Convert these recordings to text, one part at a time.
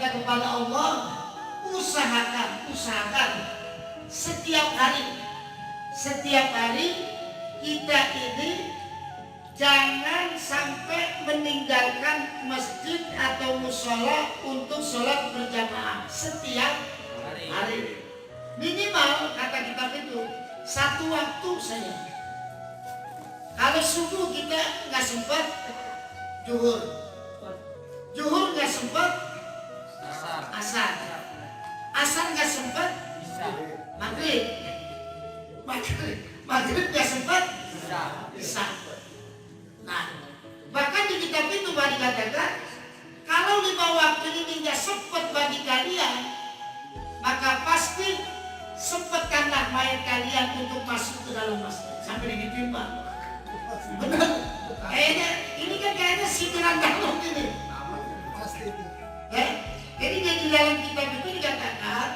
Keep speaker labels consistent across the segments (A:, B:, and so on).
A: kita kepada Allah, usahakan setiap hari kita ini jangan sampai meninggalkan masjid atau musola untuk sholat berjamaah setiap hari. Minimal kata kitab itu 1 waktu saja. Kalau subuh kita nggak sempat, Zuhur nggak sempat, Asar nggak sempat, Maghrib nggak sempat, Isya. Nah, bahkan di kitab itu dikatakan kalau 5 waktu ini nggak sempat bagi kalian, maka pasti sempatkanlah mayat kalian untuk masuk ke dalam masjid sampai ditimbang. Benar? Kayaknya ini kan kayaknya sindiran dalam ini. Ya, jadi di dalam kitab itu dikatakan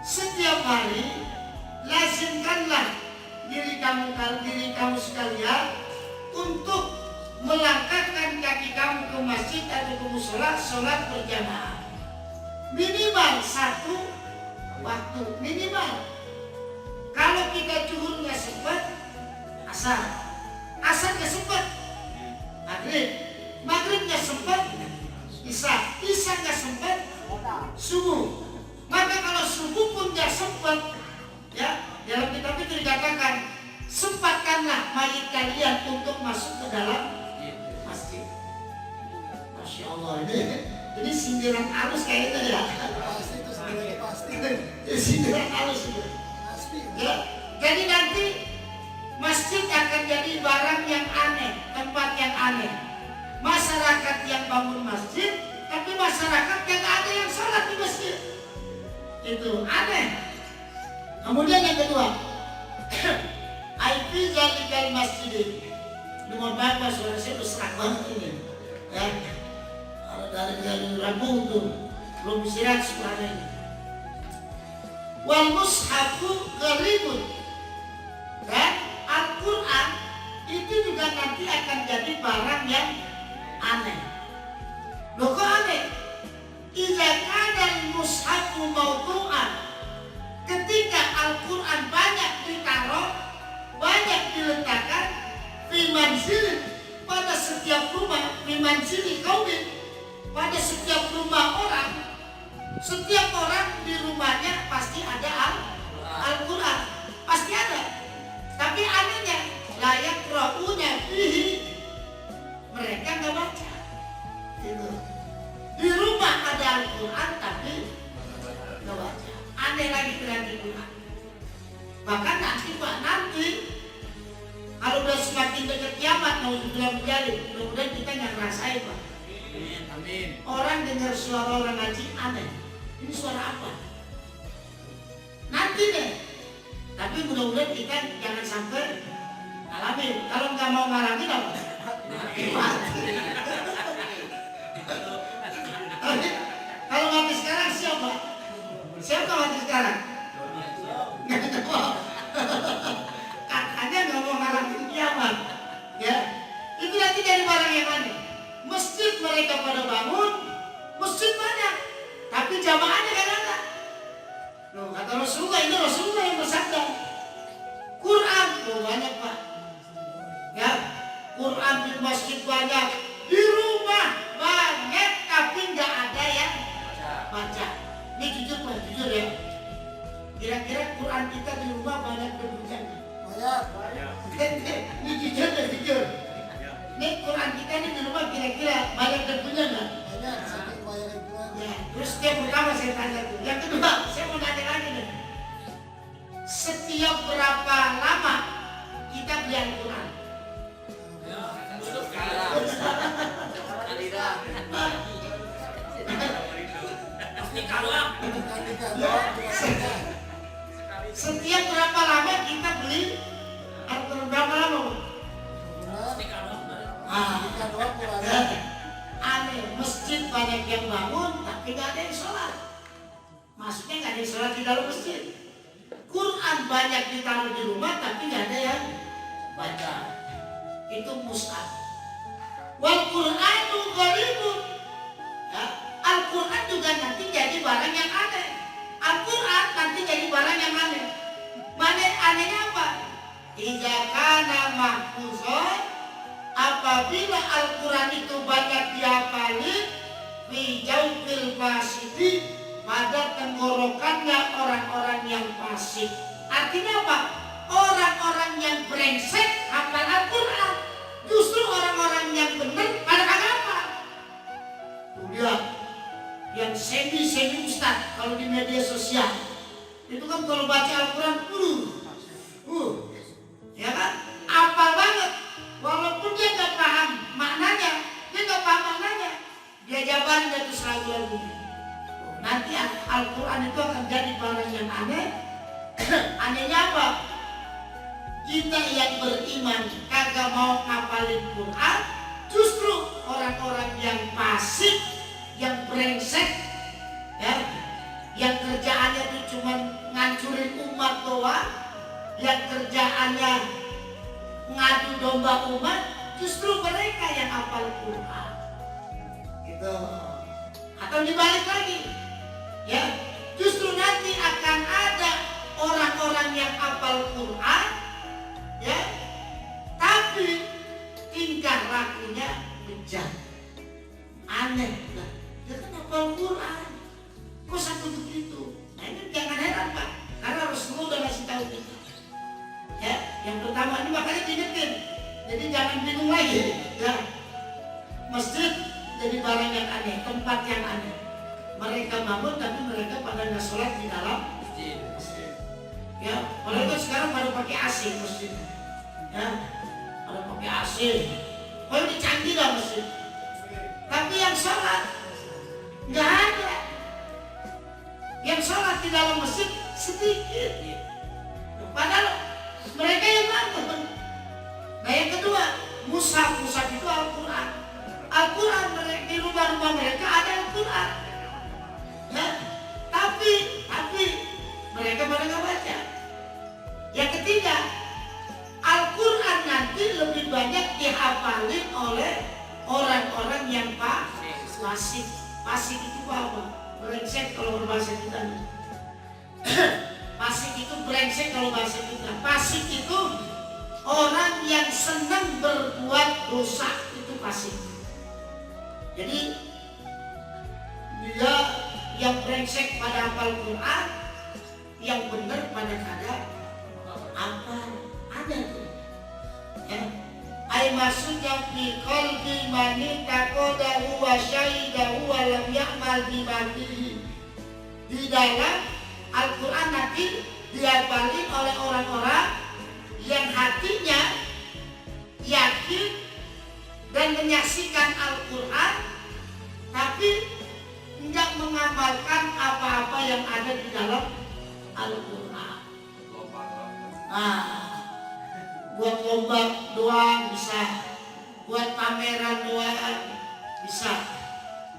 A: setiap hari lazimkanlah diri kamu sekalian untuk melangkahkan kaki kamu ke masjid atau ke musola sholat berjamaah minimal 1 waktu minimal. Kalau kita zuhur nggak sempat, asar nggak sempat, maghrib nggak sempat, isya nggak sempat, subuh. Maka kalau subuh pun nggak sempat, ya dalam kitab itu dikatakan sempatkanlah mayit kalian untuk masuk ke dalam masjid. Masya Allah, ini sindiran halus kayaknya ya. Pasti. Sindiran halus itu. Ya, jadi nanti masjid akan jadi barang yang aneh, tempat yang aneh. Masyarakat yang bangun masjid, tapi masyarakat yang ada yang sholat di masjid. Itu aneh. Kemudian yang kedua, IP jalikal masjid. Ini mohon maaf Pak, suara saya berserak banget ini. Ya, dari Rabu tuh belum istirahat suara ini. Wal mushafu gharibun. Dan Al-Quran itu juga nanti akan jadi barang yang aneh. Loh kok aneh? Idza kana al-mushafu mawdu'an. Ketika Al-Quran banyak ditaruh, banyak diletakkan fi manzilin, pada setiap rumah, fi manzili qaumin, pada setiap rumah orang. Setiap orang di rumahnya pasti ada Al-Quran, pasti ada. Tapi anehnya layak rohnya fihi, mereka nggak baca. Gitu. Di rumah ada Al-Quran tapi nggak baca. Aneh lagi dengan Al-Quran. Bahkan nanti kalau udah semakin dekat kiamat, mau bilang menjadi, mudah-mudahan kita nggak ngerasain Pak. Amin. Orang dengar suara orang ngaji aneh. Ini suara apa? Nanti deh. Tapi mudah-mudahan kita jangan sampai ngalamin. Kalau nggak mau ngalamin apa? Mati. Kalau mati sekarang siapa? Siapa mati sekarang? Katanya nggak mau ngalamin kiamat. Ya, itu nanti jadi barang yang aneh. Masjid mereka pada bangun, masjid banyak, tapi jamaahnya kan ada. Loh, kata Rasulullah, ini Rasulullah yang bersabda. Quran, loh banyak Pak. Ya, Quran di masjid banyak, di rumah banyak, tapi nggak ada yang baca. Ini jujur Pak, jujur ya. Kira-kira Quran kita di rumah banyak berbunyinya? Banyak. Ini jujur ya, jujur. Ini Quran kita ini di rumah kira-kira banyak berbunyinya nggak? Banyak, saking banyak yang bilang. Ya, terus yang pertama saya tanya tuh. Yang kedua, saya mau nanya lagi nih. Setiap berapa lama kita beli Al-Quran? Setiap berapa lama kita beli Al-Quran? Berapa lama? Aneh, masjid banyak yang bangun tapi nggak ada yang sholat. Maksudnya nggak ada yang sholat di dalam masjid. Quran banyak ditaruh di rumah tapi nggak ada yang baca. Itu mushaf. Wal Qur'anu gharibun. Ya, Al-Quran anehnya apa? Idza kana mahfuzan, apabila Al-Quran itu banyak dihafalin fi jawfil fasidi, pada tenggorokannya orang-orang yang fasik. Artinya apa? Orang-orang yang brengsek hafal Al-Quran, justru orang-orang yang benar pada kagak hafal. Lihat, yang semi ustaz kalau di media sosial itu kan kalau baca Al-Quran, ya kan, hafal banget. Walaupun dia nggak paham maknanya, dia jawabannya itu lagu-lagu. Nanti Al-Quran itu akan jadi barang yang aneh. Anehnya apa? Kita yang beriman kagak mau ngapalin Quran, justru orang-orang yang fasik, yang brengsek, ya, yang kerjaannya itu cuma ngancurin umat doang, yang kerjaannya ngadu domba umat, justru mereka yang hafal Quran. Gitu. Atau dibalik lagi, ya, justru nanti akan ada orang-orang yang hafal Quran, ya, tapi tingkah lakunya bejat, aneh. Nah, dia kan hafal Quran, kok satu begitu? Nah ini jangan heran Pak, karena Rasulullah udah ngasih tahu kita. Ya, yang pertama ini makanya diingetin, jadi jangan bingung lagi. Ya, masjid jadi barang yang aneh, tempat yang aneh. Mereka bangun tapi mereka pada nggak sholat di dalam masjid. Ya, mereka sekarang baru pakai AC masjid. Ya, pada pakai AC. Oh ini canggih lah masjid. Tapi yang sholat nggak ada. Yang sholat di dalam masjid sedikit. Padahal mereka yang bangun. Nah yang kedua, mushaf itu Al-Quran. Al-Quran di rumah-rumah mereka ada Al-Quran. Ya, tapi mereka pada nggak baca. Yang ketiga, Al-Quran nanti lebih banyak dihafalin oleh orang-orang yang fasik. Fasik itu apa? Brengsek kalau berbahasa kita. Fasik itu brengsek kalau bahasa kita. Fasik itu orang yang senang berbuat dosa, itu fasik. Jadi dia yang brengsek pada hafal Quran, yang benar pada kagak hafal. Ada tuh. Ya. Ai maksudnya fi qalbi mani taqadahu wa syahidahu wa lam ya'mal bimatihi. Di dalam Al-Quran nanti dihafalin oleh orang-orang yang hatinya yakin dan menyaksikan Al-Quran, tapi tidak mengamalkan apa-apa yang ada di dalam Al-Quran. Nah, buat lomba doang bisa, buat pameran doang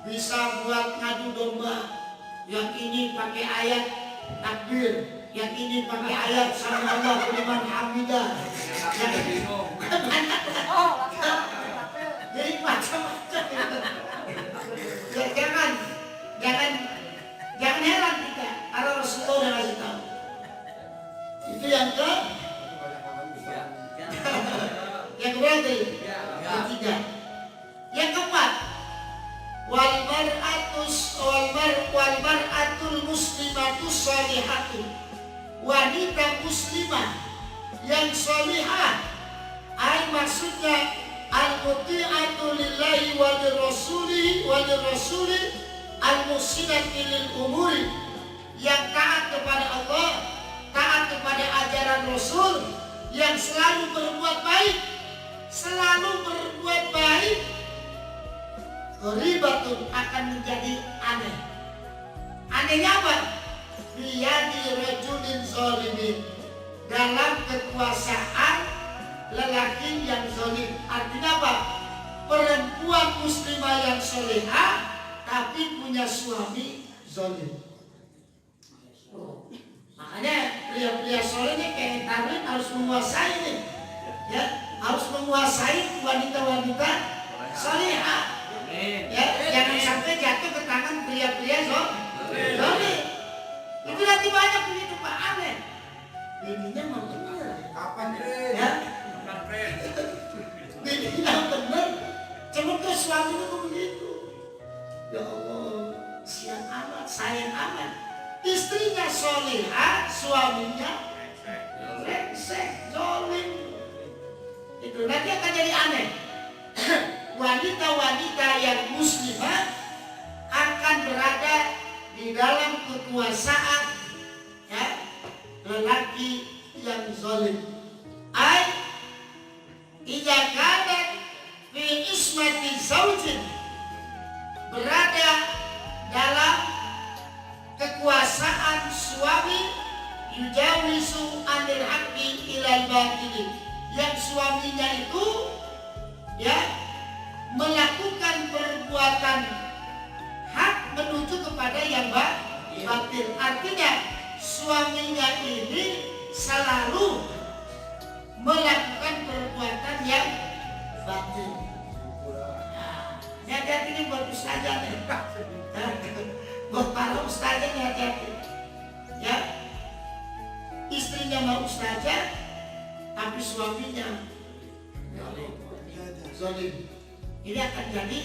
A: bisa buat ngadu domba. Yang ini pakai ayat takbir, yang ini pakai ayat sami Allahu liman hamidah. Jadi macam-macam. Jangan heran kita, karena Rasulullah udah ngasih tahu. Itu yang yang berarti yang tiga. Yang keempat, wal mar'atul muslimatu sholihatu, wanita muslimah yang sholihah, ay maksudnya al-muti'atu lillahi wa lirrasuli al-muhsinati lil umuri, yang taat kepada Allah, taat kepada ajaran Rasul, yang selalu berbuat baik, ribatun akan menjadi aneh. Anehnya apa? Biyadi rajulin zalimin, dalam kekuasaan lelaki yang zalim. Artinya apa? Perempuan muslimah yang solehah tapi punya suami zalim. Makanya pria-pria soleh ini kayak Darwin harus menguasai nih, ya, harus menguasai wanita-wanita solehah. Ya, jangan sampai jatuh ke tangan pria-pria zalim. Itu nanti banyak begitu Pak, aneh. Ininya mau istrinya solihah, suaminya brengsek, zolim. Itu nanti akan jadi aneh. Wanita-wanita yang muslimah akan berada di dalam kekuasaan ya, lelaki yang zolim. Idza kanat fi ismati zaujin, berada dalam kekuasaan suami, yujawisu anil haqqi ilal batili, yang suaminya itu ya melakukan perbuatan hak menuju kepada yang batil. Artinya suaminya ini selalu melakukan perbuatan yang batil. Nah, hati-hati ini buat ustazah nih. Buat para ustazah nih, hati-hati. Ya, istrinya mau ustazah, tapi suaminya zolim. Ini akan jadi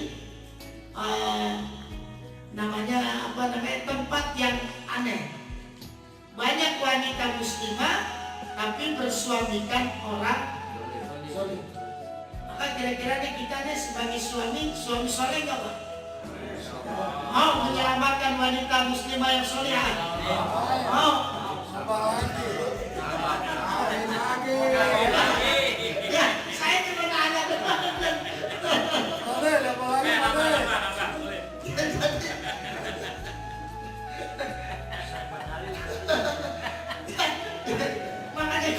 A: tempat yang aneh. Banyak wanita muslimah tapi bersuamikan orang zolim. Maka kira-kira nih kita nih sebagai suami soleh nggak Pak? Mau menyelamatkan wanita muslimah yang solehah? Mau? Ya, saya cuma nanya. Makanya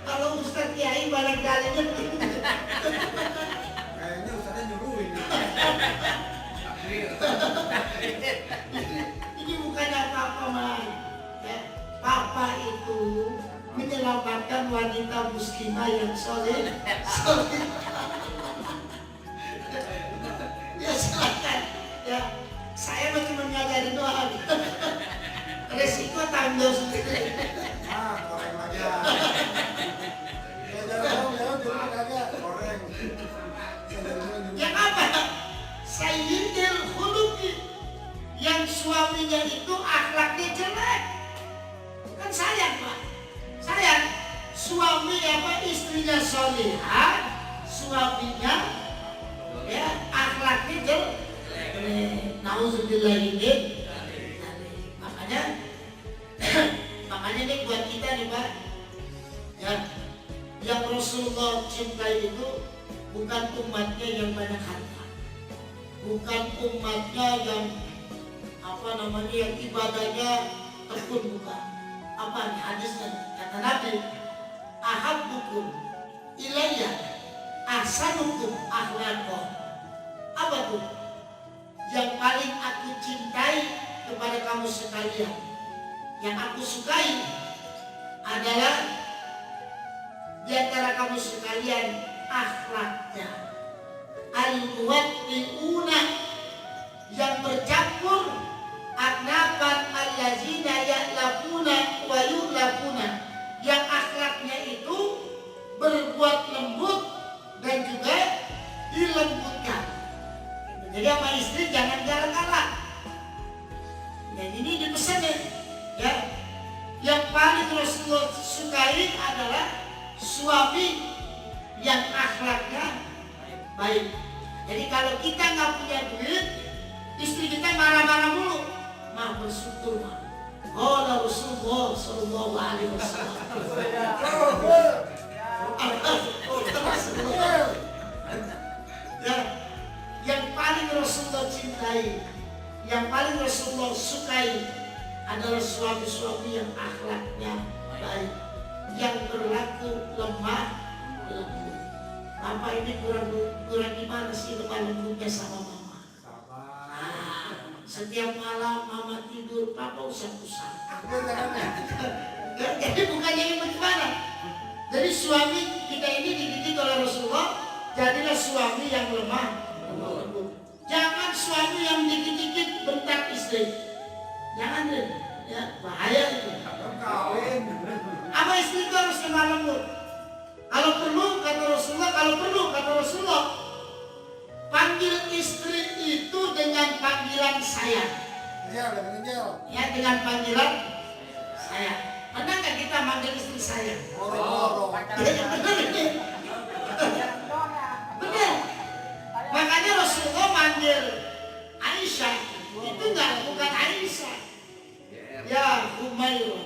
A: kalau Ustaz Kiai barangkali
B: kayaknya Ustaznya nyuruhin.
A: Ini bukan apa-apa, Man. Ya, Papa itu menyelamatkan wanita muslimah yang soleh. Ya silakan. Ya, saya cuma ngajarin doang. Resiko tanggung sendiri.
B: Goreng aja. Ya jangan kagak goreng.
A: Yang apa? Sayyidil khuluqi, yang suaminya itu akhlaknya jelek. Kan sayang Pak. Sayang. Suami istrinya solihah, suaminya ya akhlaknya jelek. Nauzubillahimin. Makanya nih buat kita nih Pak, ya, yang Rasulullah cintai itu bukan umatnya yang banyak harta, bukan umatnya yang yang ibadahnya tekun, bukan. Apa nih hadisnya? Kata Nabi, ahabbukum ilayya ahsanukum akhlaqan. Apa tuh? Yang paling aku cintai kepada kamu sekalian, yang aku sukai adalah di antara kamu sekalian akhlaknya. Al-muwatti'una, yang bercampur aknaban allazina ya'lafuna wa yu'lafuna, yang akhlaknya itu berbuat lembut dan juga dilembutkan. Jadi sama istri jangan galak-galak. Dan ini dipesanin, ya. Yang paling Rasulullah sukai adalah suami yang akhlaknya baik. Jadi kalau kita nggak punya duit, istri kita marah-marah mulu, mah bersyukur mah. Qala Rasulullah sallallahu alaihi wasallam. Ya, yang paling Rasulullah cintai, yang paling Rasulullah sukai adalah suami-suami yang akhlaknya baik, yang berlaku lemah lembut. Papa ini kurang gimana sih lemah lembutnya sama mama? Setiap malam mama tidur, papa usah-usah. Jadi bukannya ini bagaimana? Jadi suami kita ini dididik oleh Rasulullah, jadilah suami yang lemah lembut. Jangan suami yang dikit-dikit bentak istri. Jangan deh, ya bahaya itu. Apa istri itu harus lemah lembut? Kalau perlu kata Rasulullah, panggil istri itu dengan panggilan sayang.
B: Ya, dengan
A: Ya, dengan panggilan Saya. Pernah nggak kita manggil istri saya?
B: Borong-borong.
A: Ya, benar ini. Benar. Makanya Rasulullah manggil Aisyah itu bukan Aisyah. Ya Humairah,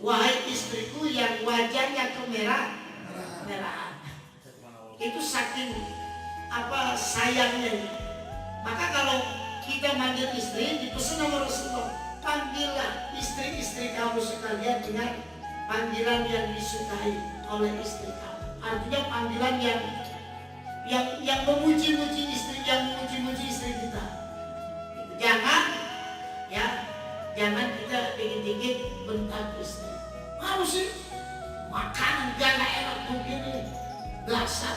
A: wahai istriku yang wajahnya kemerahan. Itu saking sayangnya. Maka kalau kita manggil istri, dipesan sama Rasulullah, panggillah istri-istri kamu sekalian dengan panggilan yang disukai oleh istri kamu. Artinya panggilan yang memuji-muji istri, yang memuji-muji istri kita. Jangan kita dikit-dikit bentak istri. Apa sih? Makanan gak enak begini. Dasar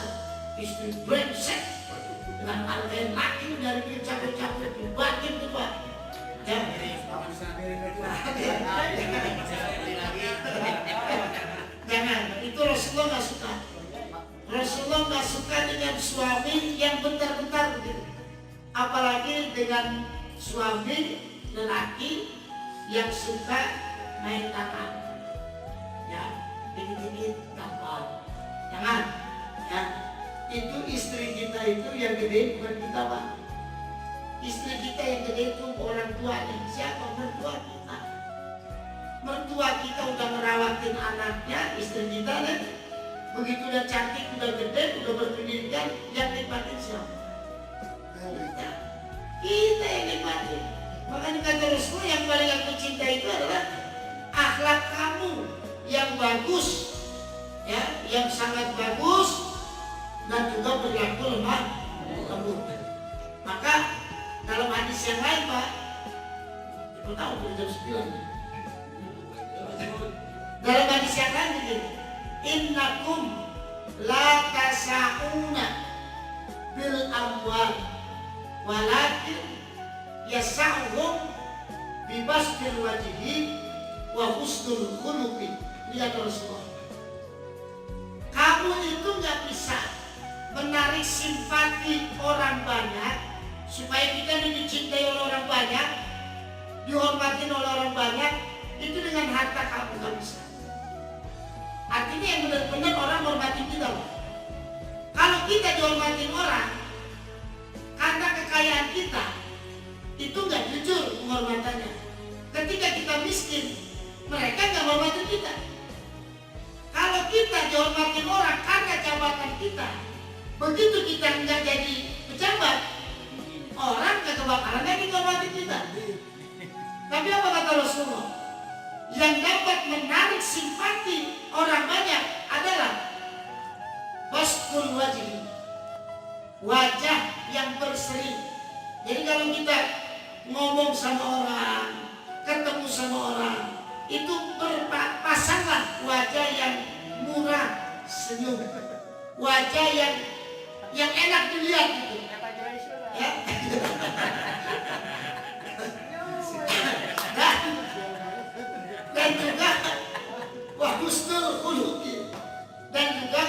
A: istri brengsek. Dengan harga laki dari bikin capek-capek dibatin tuh Pak. Ya. Jangan, itu Rasulullah gak suka. Rasulullah gak suka dengan suami yang bentar-bentar begitu. Apalagi dengan suami lelaki yang suka main tangan, ya, dikit-dikit gampang. Jangan, ya. Itu istri kita itu yang gede bukan kita Pak. Istri kita yang gede itu orang tuanya. Siapa? Mertua kita. Mertua kita udah ngerawatin anaknya, istri kita kan. Begitu udah cantik, udah gede, udah berpendidikan, yang nikmatin siapa? Kita yang nikmatin. Makanya kata Rasulullah yang paling aku cinta itu adalah akhlak kamu yang bagus, ya, yang sangat bagus dan juga berlaku lemah lembut. Maka dalam hadis yang lain Pak, kita tahu dari jam 9. Dalam hadis yang lain begini, innakum la tasa'una bil amwal walakin yasa'uhum bibastil wajhi wa husnul khuluqi. Lihat Rasulullah, kamu itu gak bisa menarik simpati orang banyak supaya kita dicintai oleh orang banyak, dihormatin oleh orang banyak, itu dengan harta kamu gak bisa. Artinya yang benar-benar orang hormatin kita. Kalau kita dihormatin orang karena kekayaan kita, itu nggak jujur penghormatannya. Ketika kita miskin, mereka nggak hormatin kita. Kalau kita dihormatin orang karena jabatan kita, begitu kita nggak jadi pejabat, orang nggak bakalan lagi hormatin kita. Tapi apa kata Rasulullah? Yang dapat menarik simpati orang banyak adalah basqul wajhi, wajah yang berseri. Jadi kalau kita ngomong sama orang, ketemu sama orang, itu berpasanglah wajah yang murah, senyum, wajah yang enak dilihat gitu. Ya. Dan juga husnul khuluqi, dan juga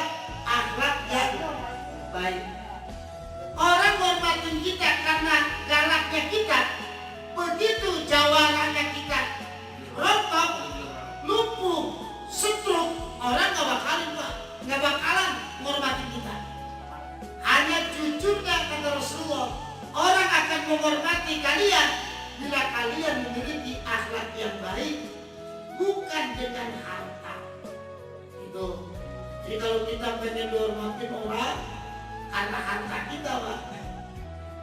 A: akhlak yang baik. Orang hormatin kita karena galaknya kita, begitu jawarannya kita rontok, lumpuh, stroke, orang nggak bakalan menghormati kita. Hanya jujurnya kata Rasulullah, orang akan menghormati kalian bila kalian memiliki akhlak yang baik, bukan dengan harta. Itu. Jadi kalau kita pengen dihormatin orang karena harta kita, Pak,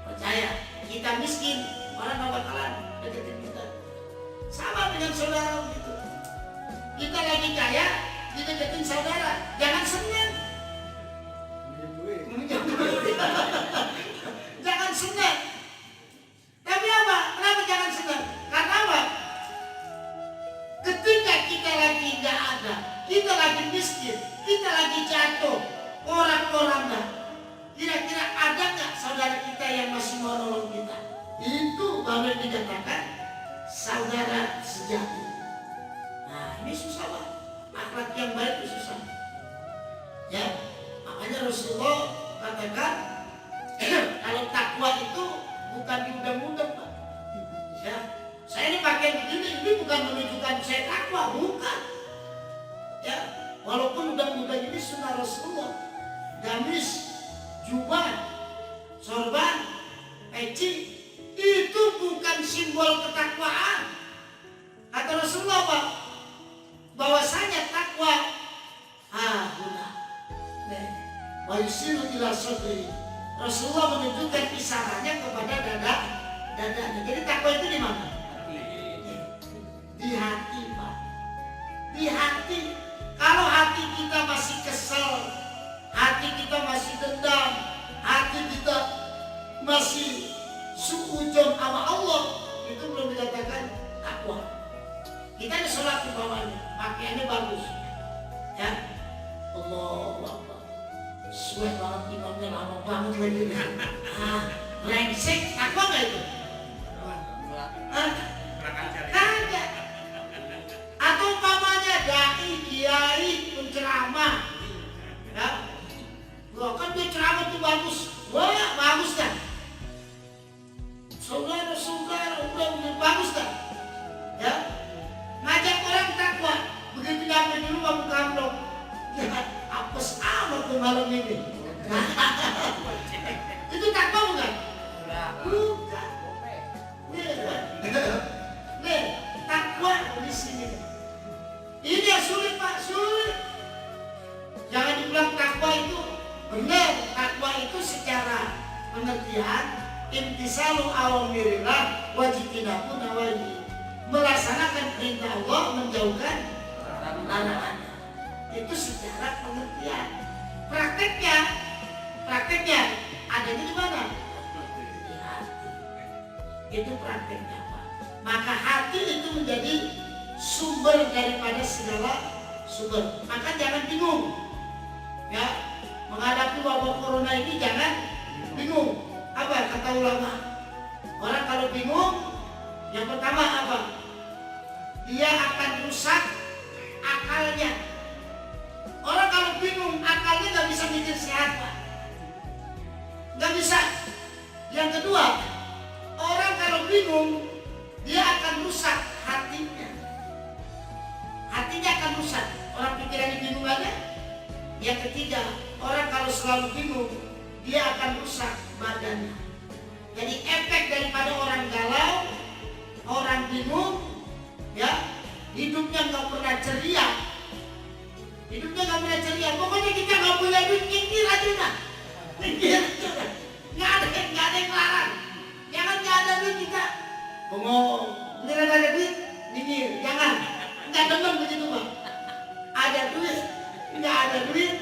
A: percaya, kita miskin, orang gak bakalan deketin kita. Sama dengan saudara gitu. Kita lagi kaya, dideketin saudara, jangan senang. Jangan senang. Tapi apa? Kenapa jangan senang? Karena apa? Ketika kita lagi gak ada, kita lagi miskin, kita lagi jatuh, orang-orang, kira-kira ada gak saudara kita yang masih mau nolong kita? Itu baru dikatakan saudara sejati. Nah ini susah Pak, akhlak yang baik itu susah. Ya, makanya Rasulullah katakan kalau takwa itu bukan diundang-undang Pak. Ya, saya ini pakai begini, ini bukan menunjukkan saya takwa. muda ini sunnah Rasulullah. Gamis, jubah, sorban, peci, itu bukan simbol ketakwaan. Kata Rasulullah apa? Bahwasanya takwa guna. Wa yusiru ila sadri. Rasulullah menunjukkan isarannya kepada dadanya. Jadi takwa itu di mana? Di hati, Pak. Di hati. Kalau hati kita masih kesel, hati kita masih dendam, hati kita masih suudzon sama Allah, itu belum dikatakan takwa. Kita ada sholat di bawahnya, pakaiannya bagus, ya. Allahu Akbar. Suwe banget imamnya, lama banget lagi. Brengsek, takwa nggak itu? Kagak. Atau umpamanya dai, kiai, penceramah, ya. Wah, kan dia ceramah tuh bagus, wah bagus kan? Saudara-saudara, udah bagus kan? Ya, ngajak orang takwa, begitu nyampe di rumah buka amplop, ya apes amat tuh malam ini. Itu takwa bukan? Bukan. Nih, takwa di sini. Ini yang sulit, Pak, sulit. Jangan dibilang takwa itu benar. Takwa itu secara pengertian imtisalu awamirillah wajibinahu nawahi. Melaksanakan perintah Allah, menjauhkan larangannya. Itu secara pengertian. Prakteknya adanya di mana? Di hati. Itu prakteknya, Pak. Maka hati itu menjadi sumber daripada segala sumber. Maka jangan bingung, ya, menghadapi wabah corona ini jangan bingung. Apa kata ulama? Orang kalau bingung, yang pertama apa? Dia akan rusak akalnya. Orang kalau bingung, akalnya nggak bisa mikir sehat, Pak. Nggak bisa. Yang kedua, orang kalau bingung, dia akan rusak hatinya. Hatinya akan rusak. Orang pikirannya bingung aja. Yang ketiga, orang kalau selalu bingung, dia akan rusak badannya. Jadi efek daripada orang galau, orang bingung, ya, hidupnya nggak pernah ceria. Pokoknya kita nggak punya duit, nyingkir aja dah. Nggak ada yang larang. Jangan nggak ada duit kita bengong. Nggak ada duit, nyingkir. Jangan. Nggak demen begitu, Pak. Ada duit, nggak ada duit.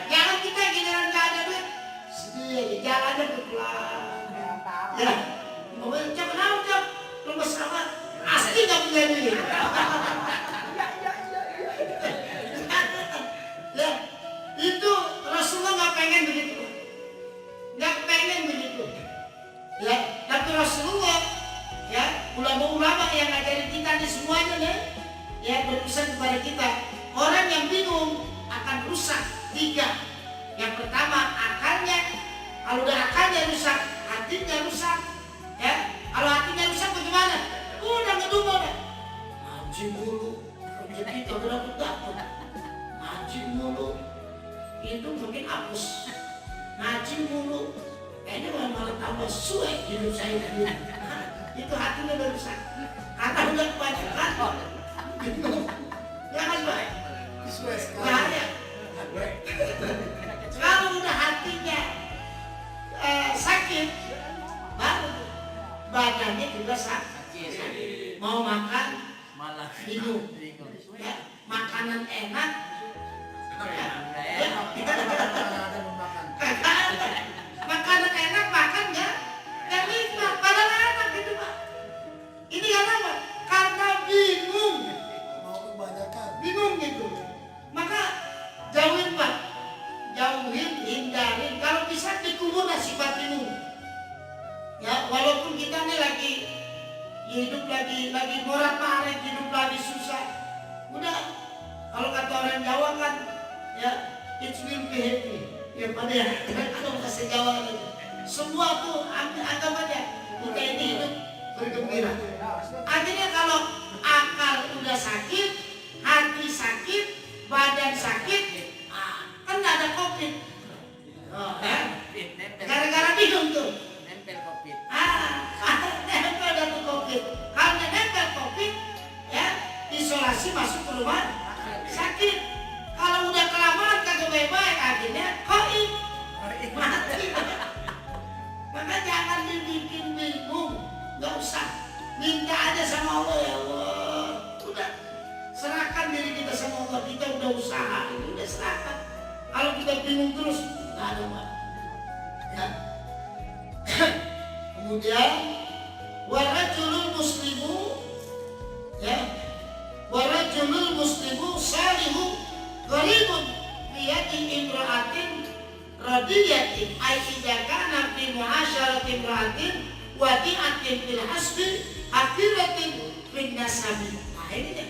A: Jangan kita giliran nggak ada duit, sedih aja, jalannya pelan. Ya, mau cak kenapa cak? Lemes amat, asli nggak punya duit. Ya, itu Rasulullah nggak pengen begitu, nggak pengen begitu. Ya, tapi Rasulullah, ya, ulama-ulama yang ngajarin kita nih semuanya nih, ya, berpesan kepada kita, orang yang bingung akan rusak 3. Yang pertama akalnya, kalau udah akalnya rusak, hatinya rusak, ya. Kalau hatinya rusak bagaimana? Udah ngedumel dah. Ngaji mulu, kerja kita dapet. Ngaji mulu, itu mungkin hapus. Ngaji mulu, kayaknya malah tambah suek hidup saya ini. Itu hatinya udah rusak. Karena udah kebanyakan. Ya kan, Pak? Bahaya. Kalau udah hatinya sakit, baru badannya juga sakit. Mau makan malah bingung. Ya, makanan enak. Makanan enak makan nggak nikmat, padahal enak gitu, Pak. Ini karena apa? Karena bingung.
B: Mau kebanyakan.
A: Bingung gitu. Maka jauhin, Pak. Jauhin, hindarin. Kalau bisa dikubur sifat bingung. Ya, walaupun kita nih lagi hidup lagi morat-marit, hidup lagi susah. Udah, kalau kata orang Jawa kan, ya, it will be happy. Ya, pada ya, kalau bahasa Jawa itu. Semua tuh anggap aja kita ini hidup bergembira. Akhirnya kalau akal udah sakit, hati sakit, badan sakit, kan nggak ada COVID. Oh, ya? Gara-gara minum tuh.
C: Nempel COVID.
A: Nempel dan COVID. Kalau nempel COVID, ya isolasi masuk ke rumah sakit. Kalau udah kelamaan kagak baik-baik, akhirnya COVID mati. Maka jangan dibikin bingung, nggak usah. Minta aja sama Allah, ya Allah. Udah serahkan diri kita sama Allah. Kita udah usaha, ini udah serahkan. Kalau kita bingung terus, nggak ada apa. Ya. Kemudian warajulul muslimu, ya, warajulul muslimu salihu gharibun biyadi imra'atin radiyatin ay idza kana fi mu'asyarati imra'atin wadi'atin fil hasbi hakiratin bin nasabi. Nah ini deh.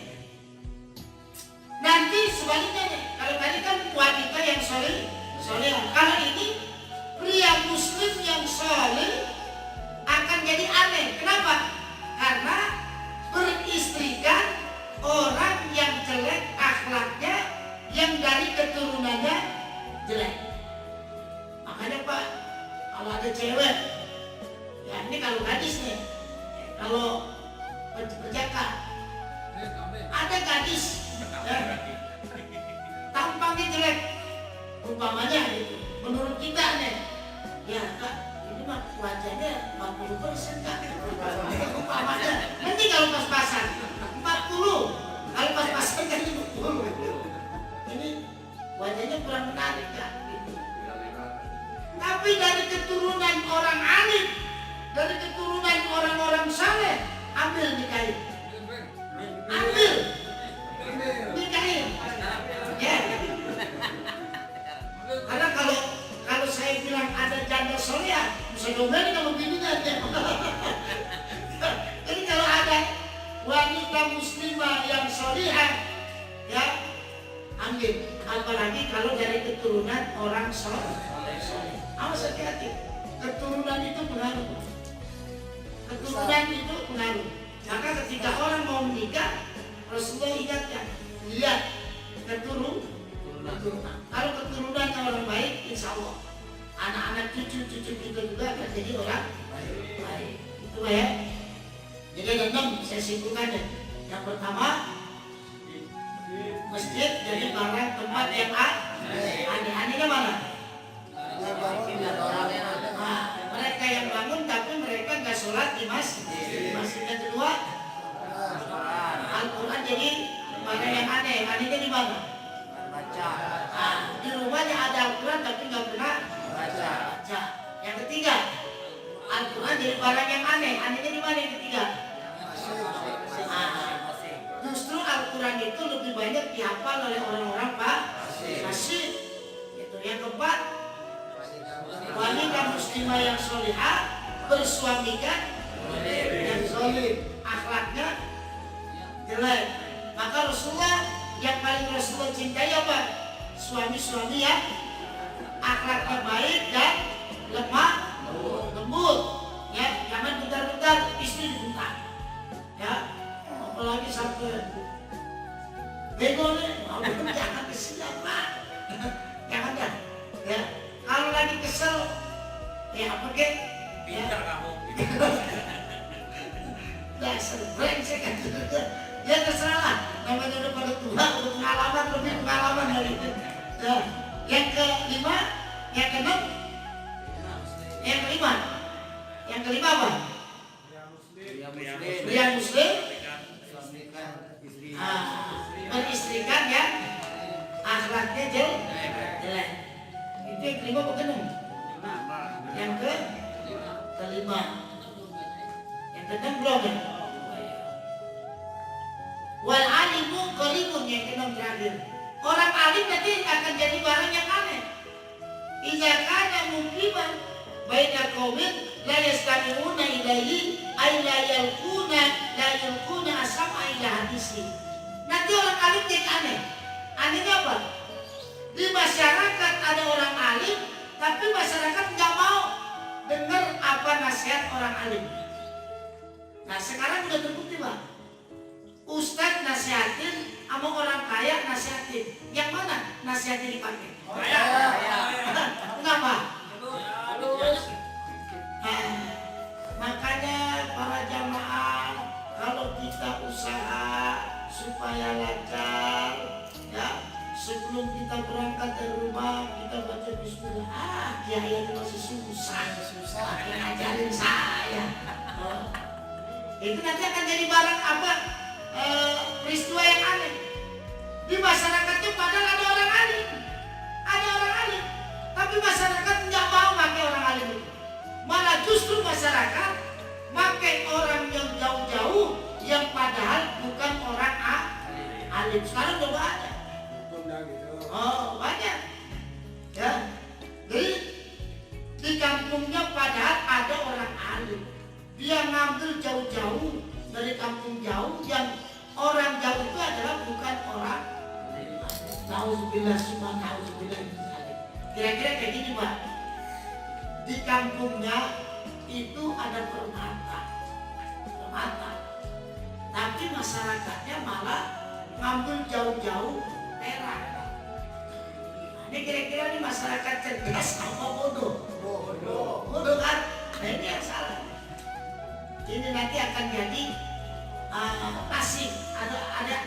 A: Nanti sebaliknya deh. Kalau tadi kan wanita yang soleh, kalau ini pria muslim yang soleh akan jadi aneh. Kenapa? Karena beristrikan orang yang jelek akhlaknya, yang dari keturunannya jelek. Makanya Pak, kalau ada cewek, ya ini kalau gadis nih, kalau berjaka, ada gadis, ya, tampangnya jelek, umpamanya gitu. Menurut kita nih, ya Kak, ini mah wajahnya 50% Kak, umpamanya. Nanti kalau pas-pasan 40, kalau pas-pasan kan 50. Ini wajahnya kurang menarik Kak. Gitu. Tapi dari keturunan orang alim, dari keturunan orang-orang saleh, ambil nikahin. Ambil nikahin. Ya. Karena kalau saya bilang ada janda soleh, bisa domelin sama bininya. Jadi kalau ada wanita muslimah yang solihah, ya ambil. Apalagi kalau dari keturunan orang soleh. Awas hati-hati. Keturunan itu pengaruh. Keturunan itu pengaruh. Maka ketika orang mau menikah, Rasulullah ingatkan, lihat keturunan. Kalau keturunannya orang baik, insya Allah anak-anak cucu-cucu kita juga akan jadi orang baik. Itu ya. Jadi ada 6 saya simpulkannya. Yang pertama, masjid jadi barang tempat yang aneh-anehnya mana? Mereka yang bangun tapi mereka nggak sholat di masjid. Yang kedua, Al-Quran jadi barang yang aneh. Anehnya di mana? Di rumahnya ada Al-Quran tapi nggak pernah baca. Yang ketiga, Al-Quran jadi barang yang aneh. Anehnya di mana yang ketiga? Justru Al-Quran itu lebih banyak dihafal oleh orang-orang fasih. Itu yang keempat, wanita muslimah yang solihah bersuamikan yang zalim, akhlaknya jelek. Maka Rasulullah yang paling Rasulullah cintai apa? Suami-suami yang akhlaknya baik dan lemah lembut. Ya, jangan bentar-bentar istri dibentak. Ya, apalagi sampai bego nih, jangan kesel Pak. Jangan dah. Ya, kalau lagi kesel, ya apa kek?
C: Pintar kamu.
A: Dasar brengsek kan. Ya terserah lah, namanya udah pada tua, udah pengalaman, lebih pengalaman dari itu. Ya. Yang kelima, yang keenam, yang kelima apa? Pria muslim, beristrikan ya, akhlaknya jelek. Itu yang kelima apa keenam? Yang kelima. Yang keenam belum ya? Wal alimu qaribun, yang keenam terakhir. Orang alim nanti akan jadi barang yang aneh. Idza kana muqiman baina qaumin la yastami'una ilaihi ay la yulquna asma ila hadisi. Nanti orang alim jadi aneh. Anehnya apa? Di masyarakat ada orang alim, tapi masyarakat nggak mau dengar apa nasihat orang alim. Nah sekarang udah terbukti Pak. Ustadz nasihatin sama orang kaya nasihatin. Yang mana nasihatnya dipakai? Kenapa? Makanya para jamaah, kalau kita usaha supaya lancar, ya sebelum kita berangkat dari rumah kita baca Bismillah. Kiai masih susah, ngajarin saya. Itu nanti akan jadi barang apa? Peristiwa yang aneh. Di masyarakat itu padahal ada orang alim, tapi masyarakat nggak mau pakai orang alim itu. Malah justru masyarakat pakai orang yang jauh-jauh yang padahal bukan orang alim. Sekarang udah banyak. Oh banyak. Ya. Jadi di kampungnya padahal ada orang alim. Dia ngambil jauh-jauh dari kampung jauh yang orang jauh itu adalah bukan orang. Nauzubillah subhanahu. Kira-kira kayak gini Pak. Di kampungnya itu ada permata. Tapi masyarakatnya malah ngambil jauh-jauh perak. Ini kira-kira ini masyarakat cerdas apa bodoh? Bodoh kan? Nah ini yang salah. Ini nanti akan jadi kasih, ada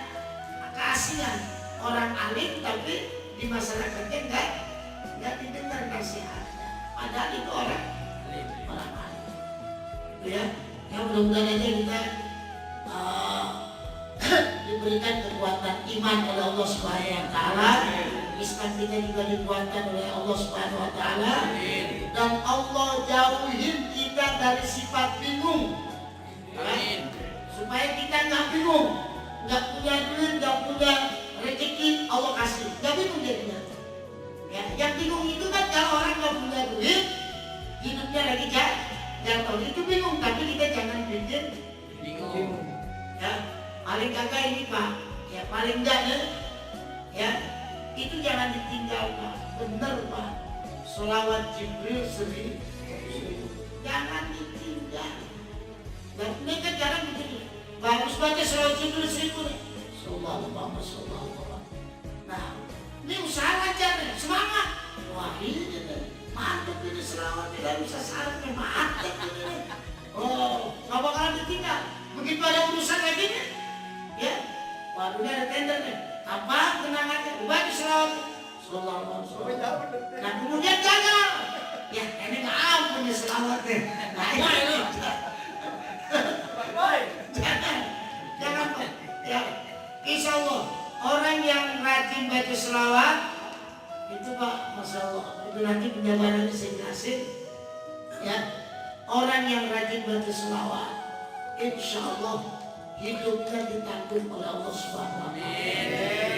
A: keasinan orang alim tapi di masyarakatnya enggak didengar nasihatnya. Padahal itu orang alim. Itu ya. Yang mudah-mudahan aja kita diberikan kekuatan iman oleh Allah Subhanahu wa taala. Islam kita juga dikuatkan oleh Allah Subhanahu wa taala. Dan Allah jauhin kita dari sifat bingung. Ya. Supaya kita nggak bingung, nggak punya duit, nggak punya rezeki, Allah kasih, nggak bingung jadinya. Ya, yang bingung itu kan kalau orang nggak punya duit, hidupnya lagi jatuh, itu bingung. Tapi kita jangan bikin bingung. Ya, paling kagak ini Pak, ya paling enggak ya, itu jangan ditinggalkan. Bener Pak, sholawat Jibril 1000, jangan ditinggal. Dan ini kan jarang begini. Bagus baca sholawat Jibril 1000 nih. Sallallahu alaihi wasallam. Nah, ini usaha lancar nih, semangat. Wah ini nih, mantap ini sholawat, tidak bisa salah nih, mantap ini. Oh, nggak bakalan ditinggal. Begitu ada urusan lagi nih, ya, waduh ini ada tender nih. Apa kenangannya? Baca sholawat. Sallallahu alaihi wasallam. Nah kemudian gagal. Ya ini nggak ampun nih sholawatnya. Nah ini. Jangan Pak. Ya, insya Allah orang yang rajin baca selawat itu Pak, masya Allah itu nanti penjabarannya saya jelasin. Ya, orang yang rajin baca selawat, insya Allah hidupnya ditanggung oleh Allah Subhanahu wa taala.